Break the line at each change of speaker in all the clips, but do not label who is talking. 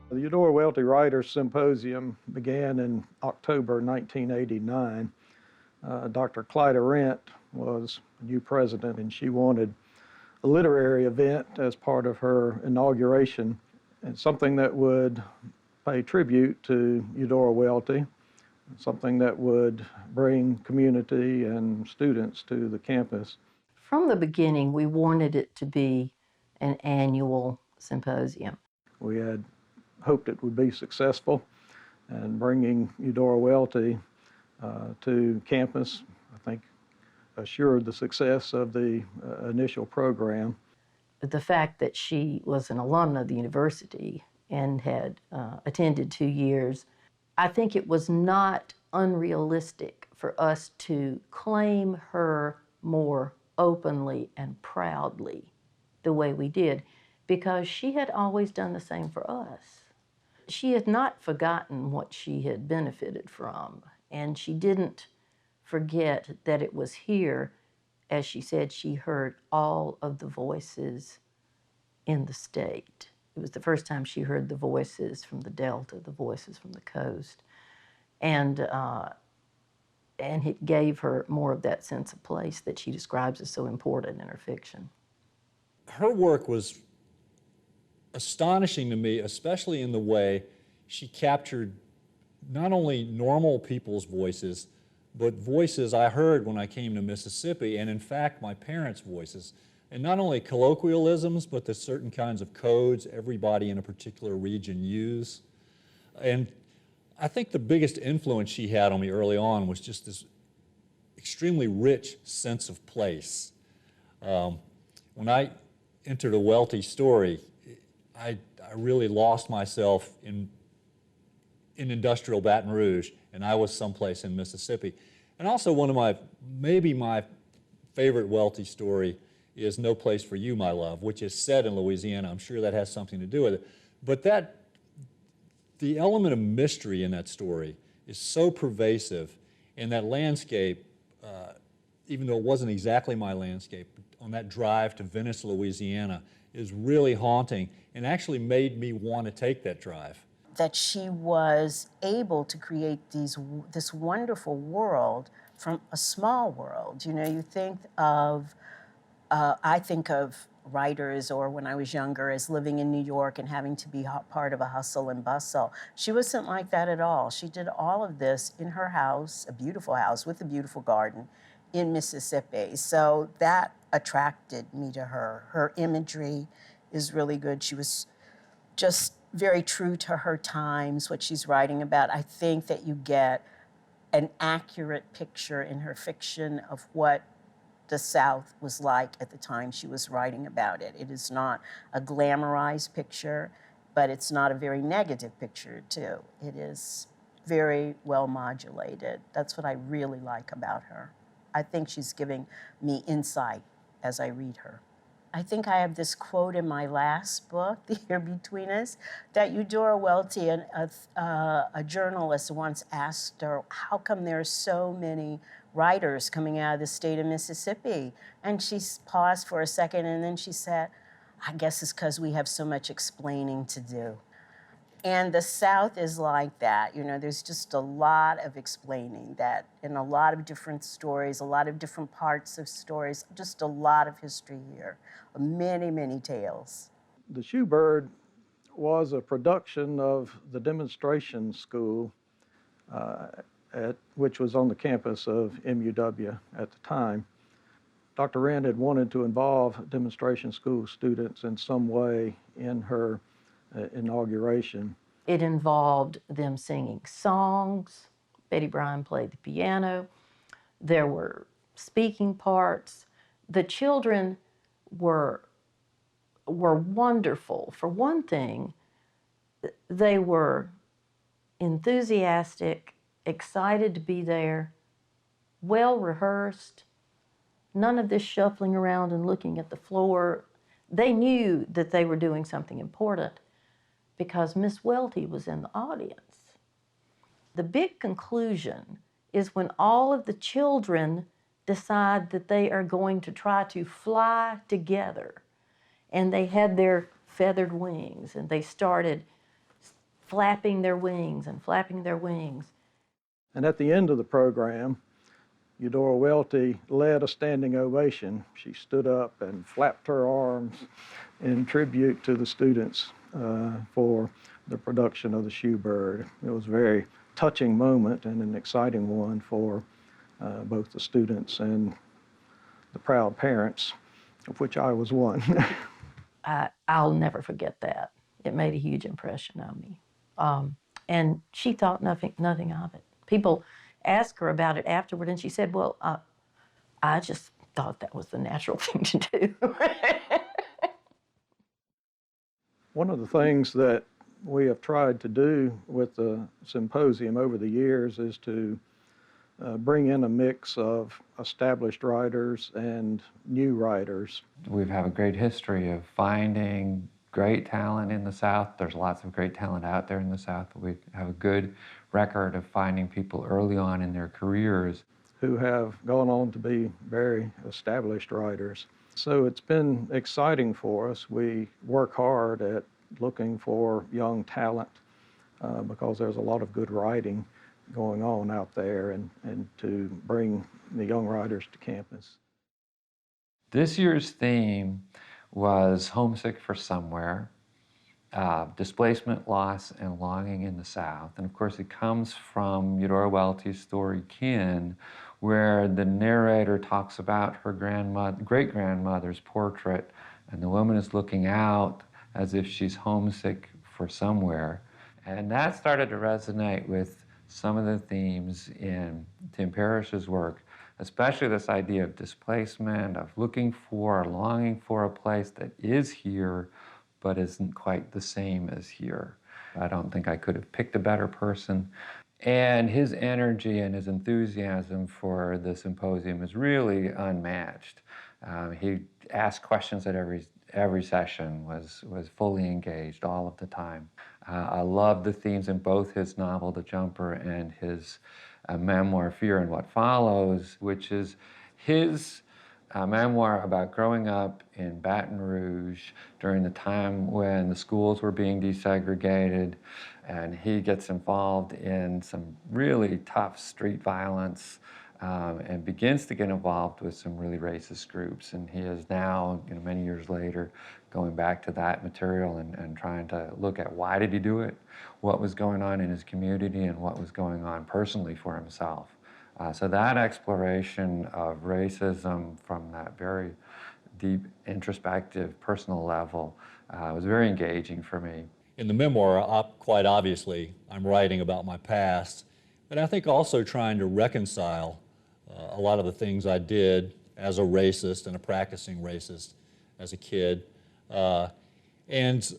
The Eudora Welty Writers Symposium began in October 1989. Dr. Clyda Rent was new president, and she wanted a literary event as part of her inauguration, and something that would pay tribute to Eudora Welty, something that would bring community and students to the campus.
From the beginning, we wanted it to be an annual symposium.
We had hoped it would be successful, and bringing Eudora Welty to campus, I think, assured the success of the initial program.
The fact that she was an alumna of the university and had attended 2 years, I think it was not unrealistic for us to claim her more openly and proudly the way we did, because she had always done the same for us. She had not forgotten what she had benefited from, and she didn't forget that it was here, as she said, she heard all of the voices in the state. It was the first time she heard the voices from the Delta, the voices from the coast. And it gave her more of that sense of place that she describes as so important in her fiction.
Her work was astonishing to me, especially in the way she captured not only normal people's voices, but voices I heard when I came to Mississippi, and in fact, my parents' voices. And not only colloquialisms, but the certain kinds of codes everybody in a particular region use. And I think the biggest influence she had on me early on was just this extremely rich sense of place. When I entered a Welty story, I really lost myself in industrial Baton Rouge, and I was someplace in Mississippi. And also one of maybe my favorite Welty story is No Place for You, My Love, which is set in Louisiana. I'm sure that has something to do with it. But the element of mystery in that story is so pervasive, and that landscape, even though it wasn't exactly my landscape, on that drive to Venice, Louisiana, is really haunting and actually made me want to take that drive.
That she was able to create this wonderful world from a small world. You know, you think of, I think of writers, or when I was younger, as living in New York and having to be part of a hustle and bustle. She wasn't like that at all. She did all of this in her house, a beautiful house with a beautiful garden in Mississippi. So that attracted me to her. Her imagery is really good. She was just very true to her times, what she's writing about. I think that you get an accurate picture in her fiction of what the South was like at the time she was writing about it. It is not a glamorized picture, but it's not a very negative picture, too. It is very well modulated. That's what I really like about her. I think she's giving me insight as I read her. I think I have this quote in my last book, The Year Between Us, that Eudora Welty, a journalist, once asked her, how come there are so many writers coming out of the state of Mississippi? And she paused for a second, and then she said, I guess it's because we have so much explaining to do. And the South is like that. You know, there's just a lot of explaining that in a lot of different stories, a lot of different parts of stories, just a lot of history here, many, many tales.
The Shoebird was a production of the demonstration school, which was on the campus of MUW at the time. Dr. Rand had wanted to involve demonstration school students in some way in her inauguration.
It involved them singing songs. Betty Bryan played the piano. There were speaking parts. The children were wonderful. For one thing, they were enthusiastic, excited to be there, well rehearsed, none of this shuffling around and looking at the floor. They knew that they were doing something important because Miss Welty was in the audience. The big conclusion is when all of the children decide that they are going to try to fly together, and they had their feathered wings, and they started flapping their wings and flapping their wings.
And at the end of the program, Eudora Welty led a standing ovation. She stood up and flapped her arms in tribute to the students for the production of the shoe bird. It was a very touching moment and an exciting one for both the students and the proud parents, of which I was one.
I'll never forget that. It made a huge impression on me. And she thought nothing of it. People asked her about it afterward, and she said, well, I just thought that was the natural thing to do.
One of the things that we have tried to do with the symposium over the years is to bring in a mix of established writers and new writers.
We have a great history of finding great talent in the South. There's lots of great talent out there in the South. We have a good record of finding people early on in their careers
who have gone on to be very established writers. So it's been exciting for us. We work hard at looking for young talent because there's a lot of good writing going on out there, and to bring the young writers to campus.
This year's theme was Homesick for Somewhere, displacement, loss, and longing in the South. And of course it comes from Eudora Welty's story, Kin, where the narrator talks about her great-grandmother's portrait, and the woman is looking out as if she's homesick for somewhere. And that started to resonate with some of the themes in Tim Parrish's work, especially this idea of displacement, of looking for, longing for a place that is here, but isn't quite the same as here. I don't think I could have picked a better person. And his energy and his enthusiasm for the symposium is really unmatched. He asked questions at every session, was fully engaged all of the time. I love the themes in both his novel, The Jumper, and his memoir, Fear and What Follows, which is his memoir about growing up in Baton Rouge during the time when the schools were being desegregated, and he gets involved in some really tough street violence and begins to get involved with some really racist groups. And he is now, many years later, going back to that material and trying to look at why did he do it, what was going on in his community, and what was going on personally for himself. So that exploration of racism from that very deep, introspective, personal level was very engaging for me.
In the memoir, quite obviously, I'm writing about my past, but I think also trying to reconcile a lot of the things I did as a racist and a practicing racist as a kid, and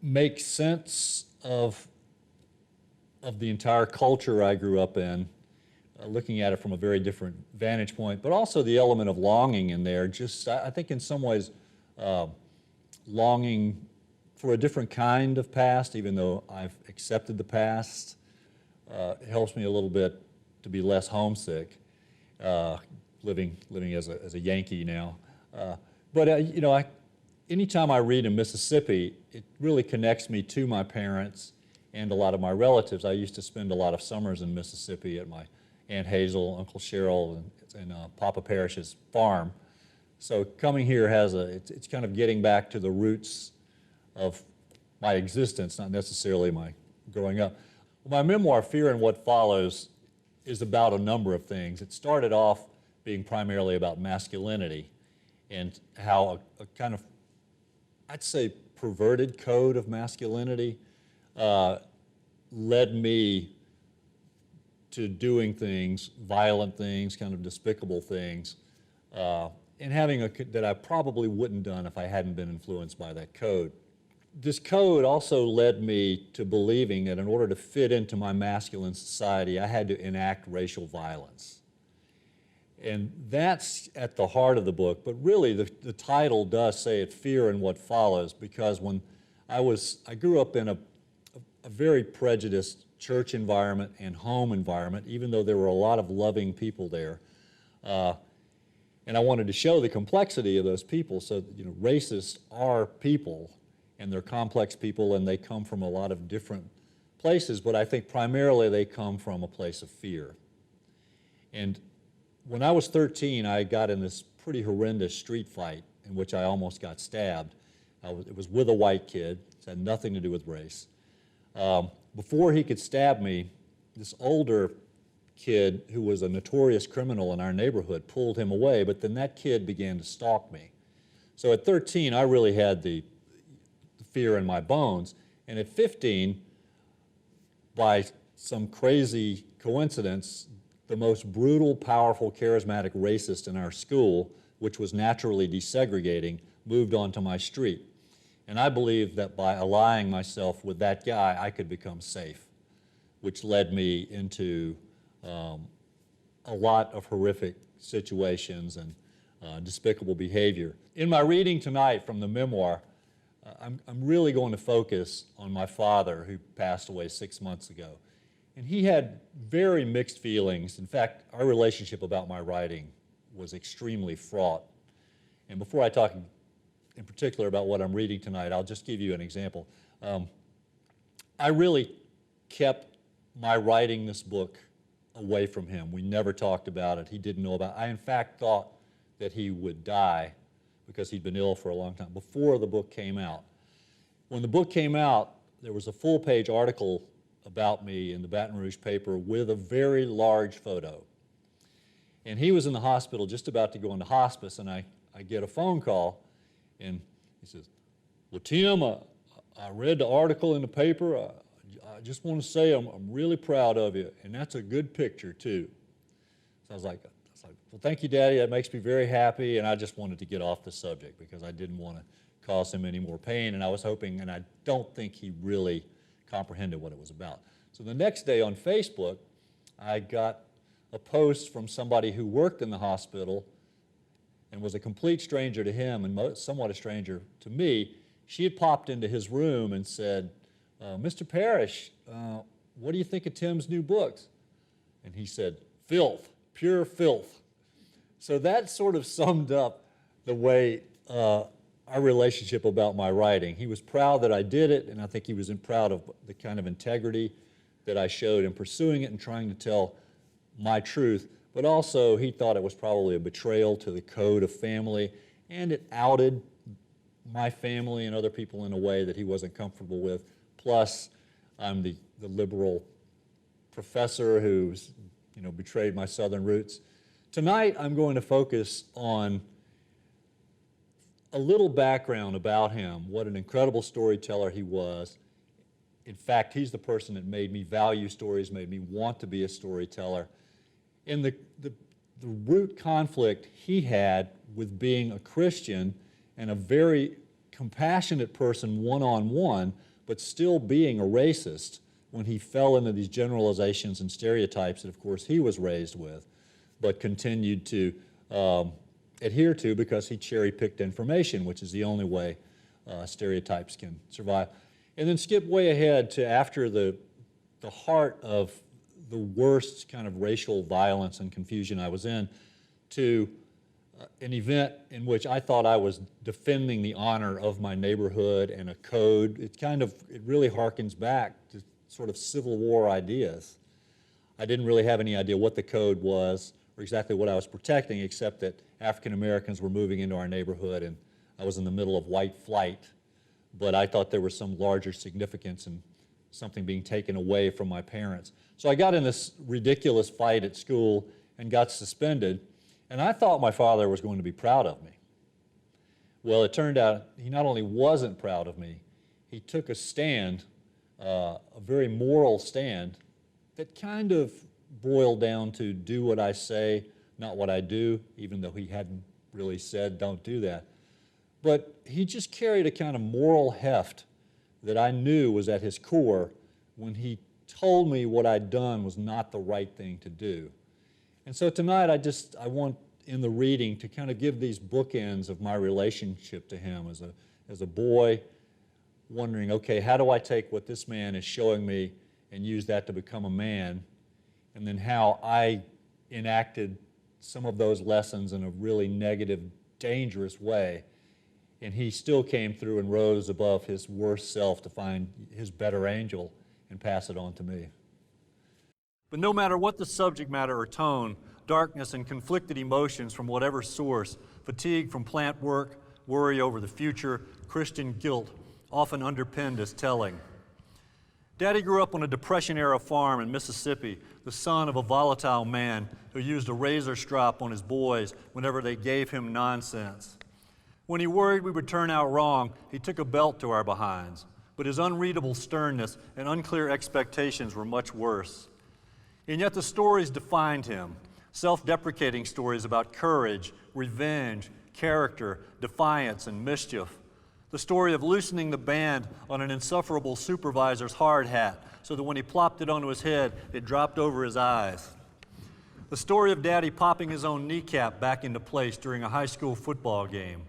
make sense of the entire culture I grew up in, looking at it from a very different vantage point, but also the element of longing in there. Just, I think in some ways, longing for a different kind of past, even though I've accepted the past. It helps me a little bit to be less homesick, living as a Yankee now. But anytime I read in Mississippi, it really connects me to my parents and a lot of my relatives. I used to spend a lot of summers in Mississippi at my Aunt Hazel, Uncle Cheryl, and Papa Parrish's farm. So coming here it's kind of getting back to the roots of my existence, not necessarily my growing up. Well, my memoir, Fear and What Follows, is about a number of things. It started off being primarily about masculinity and how a kind of, I'd say, perverted code of masculinity led me to doing things, violent things, kind of despicable things, and having that I probably wouldn't done if I hadn't been influenced by that code. This code also led me to believing that in order to fit into my masculine society, I had to enact racial violence. And that's at the heart of the book, but really the title does say it, Fear and What Follows, because when I grew up in a very prejudiced church environment and home environment, even though there were a lot of loving people there. And I wanted to show the complexity of those people. So, racists are people, and they're complex people, and they come from a lot of different places, but I think primarily they come from a place of fear. And when I was 13, I got in this pretty horrendous street fight in which I almost got stabbed. It was with a white kid. It had nothing to do with race. Before he could stab me, this older kid who was a notorious criminal in our neighborhood pulled him away, but then that kid began to stalk me. So at 13, I really had the fear in my bones, and at 15, by some crazy coincidence, the most brutal, powerful, charismatic racist in our school, which was naturally desegregating, moved onto my street. And I believed that by allying myself with that guy, I could become safe, which led me into a lot of horrific situations and despicable behavior. In my reading tonight from the memoir, I'm really going to focus on my father, who passed away 6 months ago. And he had very mixed feelings. In fact, our relationship about my writing was extremely fraught. And before I talk in particular about what I'm reading tonight, I'll just give you an example. I really kept my writing this book away from him. We never talked about it. He didn't know about it. I, in fact, thought that he would die because he'd been ill for a long time before the book came out. When the book came out, there was a full-page article about me in the Baton Rouge paper with a very large photo. And he was in the hospital just about to go into hospice, and I get a phone call, and he says, "Well, Tim, I read the article in the paper. I just want to say I'm really proud of you, and that's a good picture, too." So I was like, "Well, thank you, Daddy. That makes me very happy." And I just wanted to get off the subject because I didn't want to cause him any more pain, and I was hoping, and I don't think he really comprehended what it was about. So the next day on Facebook, I got a post from somebody who worked in the hospital and was a complete stranger to him and somewhat a stranger to me. She had popped into his room and said, "Mr. Parrish, what do you think of Tim's new books?" And he said, "Filth, pure filth." So that sort of summed up the way our relationship about my writing. He was proud that I did it, and I think he was proud of the kind of integrity that I showed in pursuing it and trying to tell my truth, but also he thought it was probably a betrayal to the code of family, and it outed my family and other people in a way that he wasn't comfortable with. Plus, I'm the liberal professor who's betrayed my Southern roots. Tonight, I'm going to focus on a little background about him, what an incredible storyteller he was. In fact, he's the person that made me value stories, made me want to be a storyteller. And the root conflict he had with being a Christian and a very compassionate person one-on-one, but still being a racist when he fell into these generalizations and stereotypes that, of course, he was raised with, but continued to adhere to because he cherry-picked information, which is the only way stereotypes can survive. And then skip way ahead to after the heart of the worst kind of racial violence and confusion I was in, to an event in which I thought I was defending the honor of my neighborhood and a code. It really harkens back to sort of Civil War ideas. I didn't really have any idea what the code was or exactly what I was protecting, except that African Americans were moving into our neighborhood and I was in the middle of white flight. But I thought there was some larger significance in something being taken away from my parents. So I got in this ridiculous fight at school and got suspended, and I thought my father was going to be proud of me. Well, it turned out he not only wasn't proud of me, he took a stand, a very moral stand, that kind of boiled down to do what I say, not what I do, even though he hadn't really said don't do that. But he just carried a kind of moral heft that I knew was at his core when he told me what I'd done was not the right thing to do. And so tonight I want in the reading to kind of give these bookends of my relationship to him as a boy, wondering, okay, how do I take what this man is showing me and use that to become a man, and then how I enacted some of those lessons in a really negative, dangerous way and he still came through and rose above his worst self to find his better angel and pass it on to me. But no matter what the subject matter or tone, darkness and conflicted emotions from whatever source, fatigue from plant work, worry over the future, Christian guilt, often underpinned his telling. Daddy grew up on a Depression-era farm in Mississippi, the son of a volatile man who used a razor strop on his boys whenever they gave him nonsense. When he worried we would turn out wrong, he took a belt to our behinds, but his unreadable sternness and unclear expectations were much worse. And yet the stories defined him, self-deprecating stories about courage, revenge, character, defiance, and mischief. The story of loosening the band on an insufferable supervisor's hard hat so that when he plopped it onto his head, it dropped over his eyes. The story of Daddy popping his own kneecap back into place during a high school football game.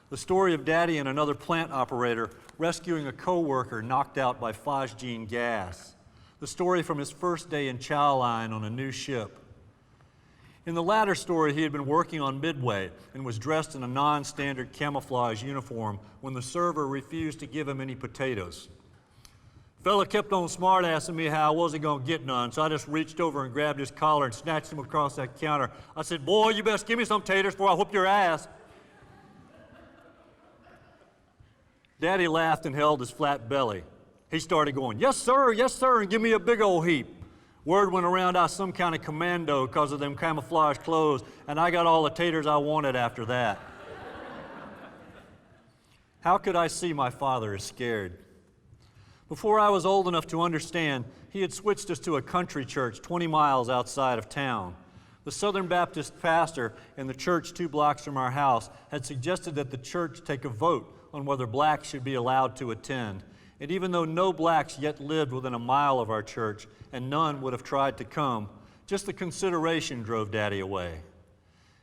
The story of Daddy and another plant operator rescuing a coworker knocked out by phosgene gas. The story from his first day in chow line on a new ship. In the latter story, he had been working on Midway and was dressed in a non-standard camouflage uniform when the server refused to give him any potatoes. Fella kept on smart-assing me how I wasn't going to get none, so I just reached over and grabbed his collar and snatched him across that counter. I said, "Boy, you best give me some taters before I whoop your ass." Daddy laughed and held his flat belly. He started going, yes, sir, and give me a big old heap. Word went around I was some kind of commando because of them camouflage clothes, and I got all the taters I wanted after that. How could I see my father as scared? Before I was old enough to understand, he had switched us to a country church 20 miles outside of town. The Southern Baptist pastor in the church 2 blocks from our house had suggested that the church take a vote on whether blacks should be allowed to attend. And even though no blacks yet lived within a mile of our church, and none would have tried to come, just the consideration drove Daddy away.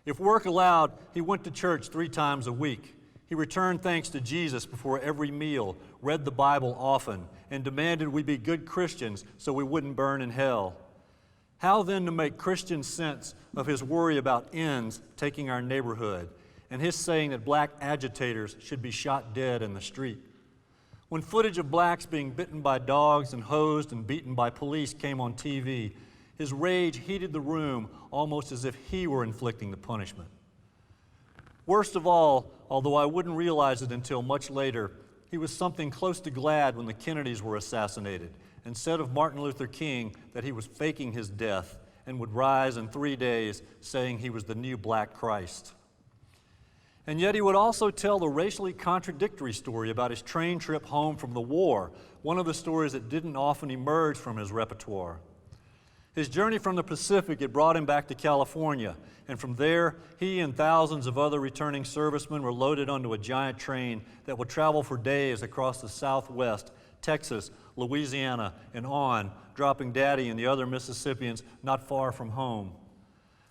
If work allowed, he went to church 3 times a week. He returned thanks to Jesus before every meal, read the Bible often, and demanded we be good Christians so we wouldn't burn in hell. How then to make Christian sense of his worry about ends taking our neighborhood, and his saying that black agitators should be shot dead in the street? When footage of blacks being bitten by dogs and hosed and beaten by police came on TV, his rage heated the room almost as if he were inflicting the punishment. Worst of all, although I wouldn't realize it until much later, he was something close to glad when the Kennedys were assassinated and said of Martin Luther King that he was faking his death and would rise in 3 days saying he was the new black Christ. And yet he would also tell the racially contradictory story about his train trip home from the war, one of the stories that didn't often emerge from his repertoire. His journey from the Pacific had brought him back to California, and from there, he and thousands of other returning servicemen were loaded onto a giant train that would travel for days across the Southwest, Texas, Louisiana, and on, dropping Daddy and the other Mississippians not far from home.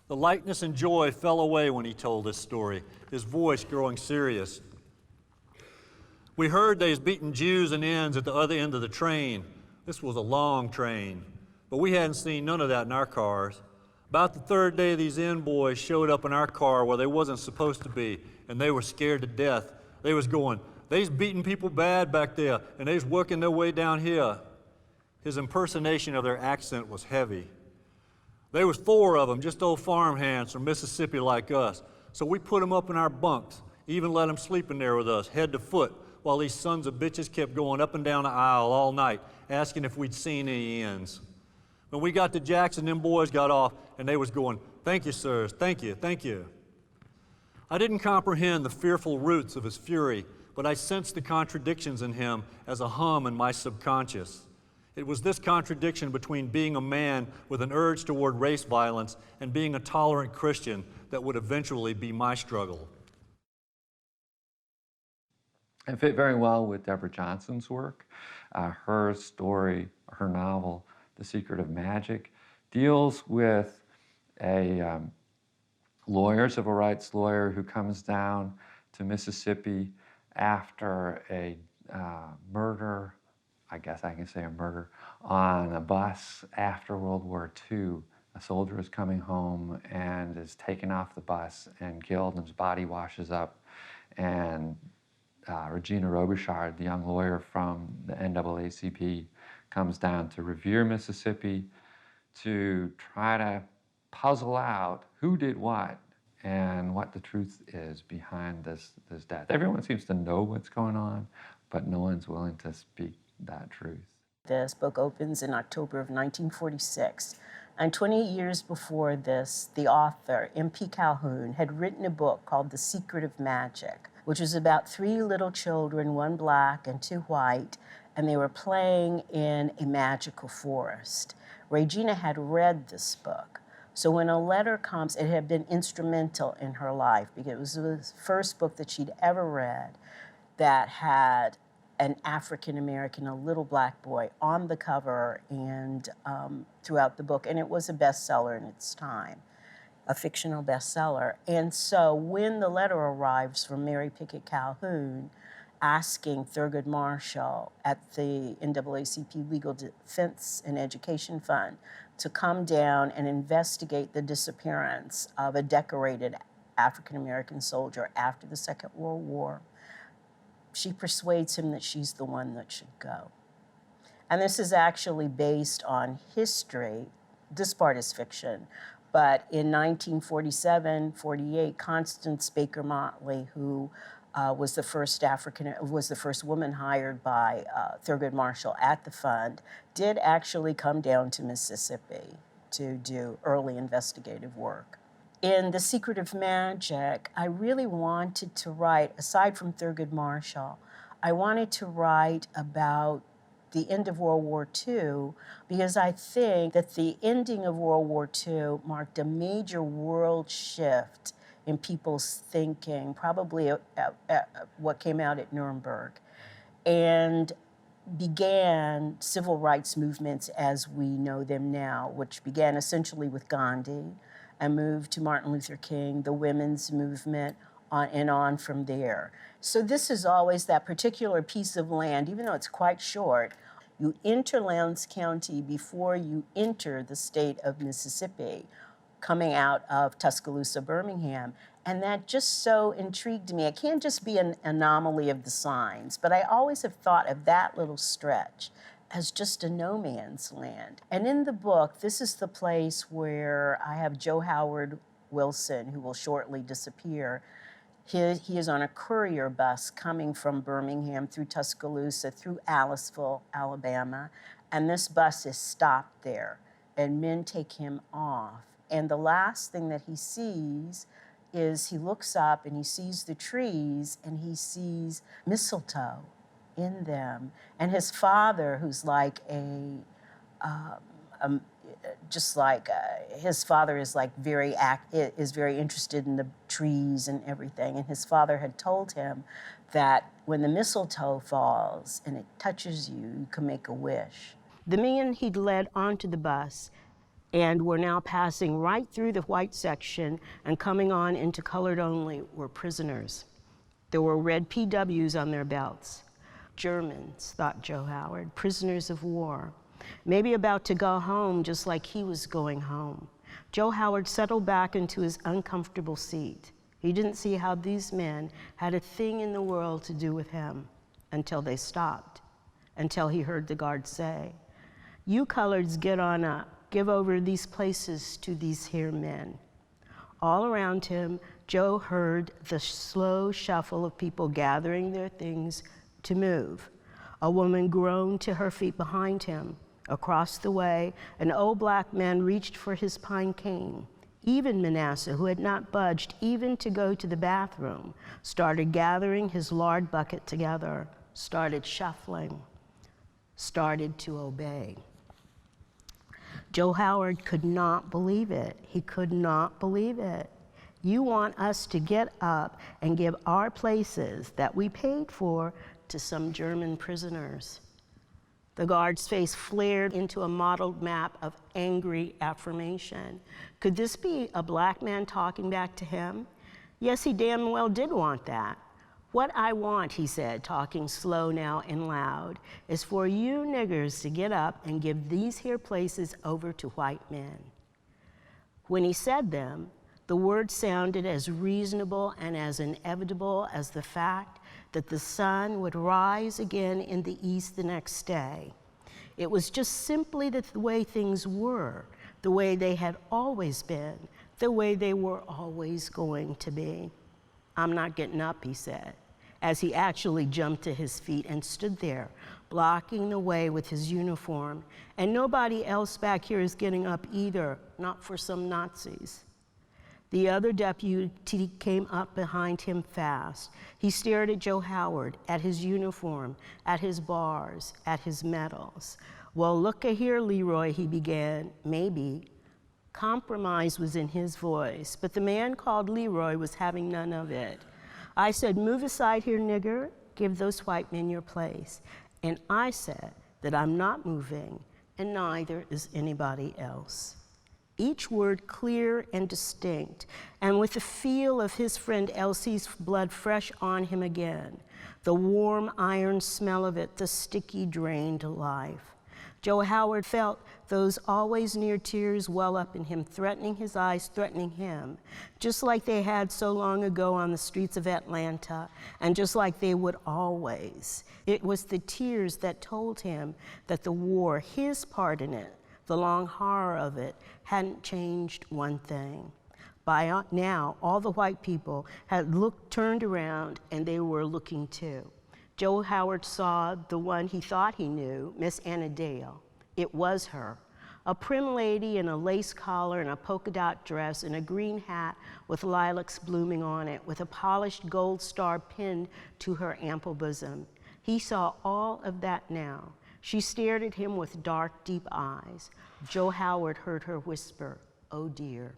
The lightness and joy fell away when he told this story, his voice growing serious. We heard they was beating Jews and Ends at the other end of the train. This was a long train, but we hadn't seen none of that in our cars. About the 3rd day, these End boys showed up in our car where they wasn't supposed to be, and they were scared to death. They was going, they's beating people bad back there, and they's working their way down here. His impersonation of their accent was heavy. There was 4 of them, just old farmhands from Mississippi like us. So we put them up in our bunks, even let them sleep in there with us, head to foot, while these sons of bitches kept going up and down the aisle all night, asking if we'd seen any Ends. When we got to Jackson, them boys got off, and they was going, thank you, sirs, thank you, thank you. I didn't comprehend the fearful roots of his fury, but I sensed the contradictions in him as a hum in my subconscious. It was this contradiction between being a man with an urge toward race violence and being a tolerant Christian that would eventually be my struggle.
It fit very well with Deborah Johnson's work. Her story, her novel, The Secret of Magic, deals with a civil rights lawyer who comes down to Mississippi after a murder, I guess I can say a murder, on a bus after World War II. A soldier is coming home and is taken off the bus and killed, and his body washes up, and Regina Robichaud, the young lawyer from the NAACP, comes down to Revere, Mississippi, to try to puzzle out who did what and what the truth is behind this death. Everyone seems to know what's going on, but no one's willing to speak that truth.
This book opens in October of 1946. And 20 years before this, the author, M.P. Calhoun, had written a book called The Secret of Magic, which was about 3 little children, 1 black and 2 white, and they were playing in a magical forest. Regina had read this book. So when a letter comes, it had been instrumental in her life because it was the first book that she'd ever read that had an African-American, a little black boy, on the cover and throughout the book. And it was a bestseller in its time, a fictional bestseller. And so when the letter arrives from Mary Pickett Calhoun asking Thurgood Marshall at the NAACP Legal Defense and Education Fund to come down and investigate the disappearance of a decorated African-American soldier after the Second World War, she persuades him that she's the one that should go. And this is actually based on history. This part is fiction. But in 1947-48, Constance Baker Motley, who was the first woman hired by Thurgood Marshall at the fund, did actually come down to Mississippi to do early investigative work. In The Secret of Magic, I really wanted to write, aside from Thurgood Marshall, I wanted to write about the end of World War II because I think that the ending of World War II marked a major world shift in people's thinking, probably what came out at Nuremberg, and began civil rights movements as we know them now, which began essentially with Gandhi and moved to Martin Luther King, the women's movement, on from there. So this is always that particular piece of land, even though it's quite short. You enter Lowndes County before you enter the state of Mississippi, coming out of Tuscaloosa, Birmingham. And that just so intrigued me. It can't just be an anomaly of the signs, but I always have thought of that little stretch as just a no man's land. And in the book, this is the place where I have Joe Howard Wilson, who will shortly disappear. He is on a courier bus coming from Birmingham through Tuscaloosa, through Aliceville, Alabama, and this bus is stopped there, and men take him off. And the last thing that he sees is he looks up and he sees the trees and he sees mistletoe in them. And his father, who's like his father is like very interested in the trees and everything. And his father had told him that when the mistletoe falls and it touches you, you can make a wish. The men he'd led onto the bus and were now passing right through the white section and coming on into colored only were prisoners. There were red PWs on their belts. Germans, thought Joe Howard, prisoners of war, maybe about to go home just like he was going home. Joe Howard settled back into his uncomfortable seat. He didn't see how these men had a thing in the world to do with him until they stopped, until he heard the guard say, "You coloreds get on up, give over these places to these here men." All around him, Joe heard the slow shuffle of people gathering their things to move. A woman groaned to her feet behind him. Across the way, an old black man reached for his pine cane. Even Manasseh, who had not budged even to go to the bathroom, started gathering his lard bucket together, started shuffling, started to obey. Joe Howard could not believe it. He could not believe it. You want us to get up and give our places that we paid for to some German prisoners. The guard's face flared into a mottled map of angry affirmation. Could this be a black man talking back to him? Yes, he damn well did want that. What I want, he said, talking slow now and loud, is for you niggers to get up and give these here places over to white men. When he said them, the words sounded as reasonable and as inevitable as the fact that the sun would rise again in the east the next day. It was just simply the way things were, the way they had always been, the way they were always going to be. "I'm not getting up," he said, as he actually jumped to his feet and stood there, blocking the way with his uniform. "And nobody else back here is getting up either, not for some Nazis." The other deputy came up behind him fast. He stared at Joe Howard, at his uniform, at his bars, at his medals. "Well, look-a here, Leroy," he began. Maybe. Compromise was in his voice, but the man called Leroy was having none of it. "I said, 'Move aside here, nigger. Give those white men your place.' And I said that I'm not moving, and neither is anybody else." Each word clear and distinct, and with the feel of his friend Elsie's blood fresh on him again, the warm iron smell of it, the sticky, drained life. Joe Howard felt those always near tears well up in him, threatening his eyes, threatening him, just like they had so long ago on the streets of Atlanta, and just like they would always. It was the tears that told him that the war, his part in it, the long horror of it, hadn't changed one thing. By now, all the white people had turned around, and they were looking too. Joe Howard saw the one he thought he knew, Miss Anna Dale. It was her, a prim lady in a lace collar and a polka dot dress and a green hat with lilacs blooming on it, with a polished gold star pinned to her ample bosom. He saw all of that now. She stared at him with dark, deep eyes. Joe Howard heard her whisper, "Oh dear."